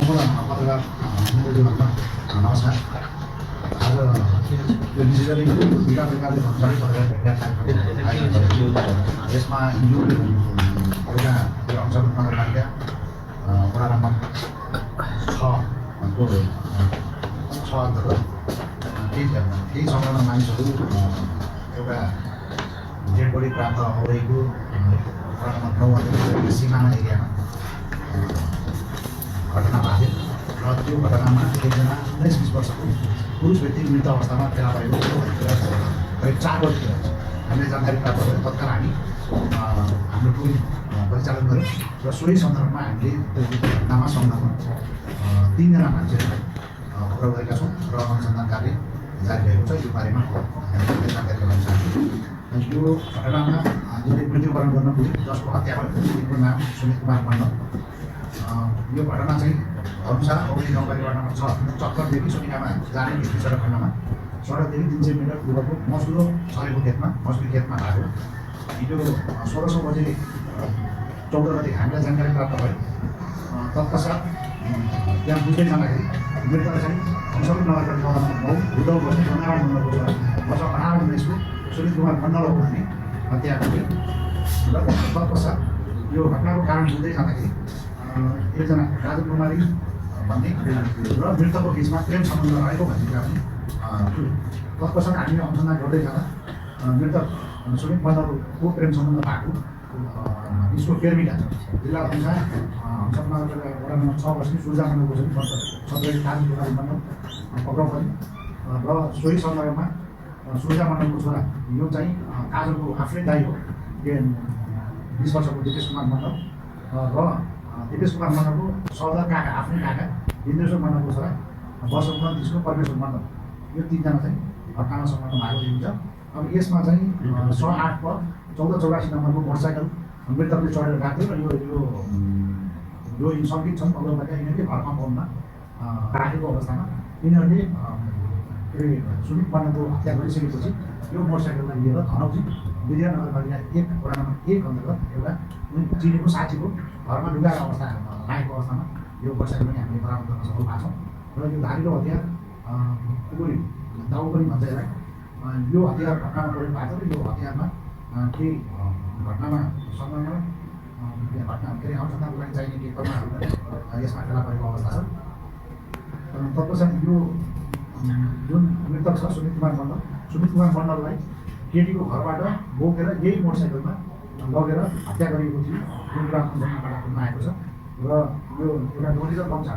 पत्रकार मण्डलीहरूमा नमस्कार। आज यो डिजिटली विकास सरकारले भन्ने पत्रकार यसमा एउटा यो अञ्चल नगरपालिका वडा नम्बर 6 को 6 अन्तर्गत केही संलग्न मानिसहरू एउटा डेड बडी प्राप्त भइरहेको वडा नम्बर 9 अन्तर्गत सिमाना एरियामा घटना भएको थियो र त्यो घटनामा एकजना 19-20 वर्षको पुरुष व्यक्ति मृत अवस्थामा फेला परेको थियो करिब 4 बजी थियो। हामीले जानकारी प्राप्त गऱ्यौँ। तत्काल हामी हाम्रो टोली परिचालन गऱ्यौँ र सोही सन्दर्भमा हामीले त्यो घटनामा संलग्न 3 जना मान्छेहरूलाई पक्राउ गरेका छौँ र अनुसन्धान कार्य जारी रहेको छ। यो बारेमा हामीले जानकारी गराउन चाहन्छु। यो घटनामा जसले मृत्युवरण गर्न पुग्यो, जसको हत्या भयो, तिनको नाम सुमित कुमार मण्डल। यो घटना चाहिँ धनुषा औली गाउँपालिका नम्बर 6 चक्करदेखि सोनिकामा जाने भित्री सडक खण्डमा सडकदेखि 300 मिटर पूर्वको मसुरो छरेको खेतमा मसुरी खेतमा भएको हिजो 1600 बजे 14 गते हामीलाई जानकारी प्राप्त भयो। तत्पश्चात त्यहाँ बुझ्दै जाँदाखेरि मृतक चाहिँ अञ्चल नगरपालिका वडा नम्बर 9 भुटौल बस्ने चन्द्रनारायण मण्डलको छोरा वर्ष 18-19 को सुमित कुमार मण्डल हो भन्ने हत्या गर्यो। र तत्पश्चात यो घटनाको कारण बुझ्दै जाँदाखेरि एकजना राजु कुमारी भन्ने र मृतकको बिचमा प्रेम सम्बन्ध रहेको भन्ने कुरा पनि तत्पश्चात हामीले अनुसन्धान गर्दै जाँदा मृतक सुमित मण्डलको प्रेम सम्बन्ध भएको यसको प्रेमिका जिल्ला अनुसार नगरपालिका वडा नम्बर 6 बस्ने सूर्जा मण्डलको चाहिँ वर्ष 17 राजु कुमारी मण्डल पक्राउ पर्यो र सोही सन्दर्भमा सूर्जा मण्डलको छोरा यो चाहिँ काजलको आफ्नै दाइ हो 20 वर्षको दिपेश कुमार मण्डल र दिपेश कुमार मण्डलको सौदा काका आफ्नै काका इन्द्रेश्वर मण्डलको छोरा वर्ष 29 को परमेश्वर मण्डल। यो 3 जना चाहिँ घटनामा संलग्न भएको देखिन्छ। अब यसमा चाहिँ 108 पर 1484 नम्बरको मोटरसाइकल मृतकले चढेर गएको थियो र यो सङ्कित छन् अग्रपालिका यिनीहरूले घर कम्पाउन्डमा राखेको अवस्थामा यिनीहरूले सुमित मण्डलको हत्या गरिसकेपछि यो मोटरसाइकललाई लिएर धनौजी विद्या नगरपालिका 1 वडा नम्बर 1 अन्तर्गत एउटा चिनेको साथीको घरमा लुगाएको अवस्था लागेको अवस्थामा यो मोटरसाइकल पनि हामीले बरामद गर्न सफल भएको छौँ। र यो धारिलो हतियार दाउ पनि भन्छ यसलाई। यो हतियार घटनामा प्रयोग भएको छ र यो हतियारमा केही घटनामा संलग्न घटना के अरे अनुसन्धानको लागि चाहिने केही कर्महरू यसमा फेला परेको अवस्था छ। तत्पश्चात यो जुन मृतक छ सुमित कुमार मण्डललाई केटीको घरबाट बोकेर यही मोटरसाइकलमा लगेर हत्या गरिएको थियो जुन कुरा अनुसन्धानबाट आएको छ। र यो एउटा नोटिस गम्छा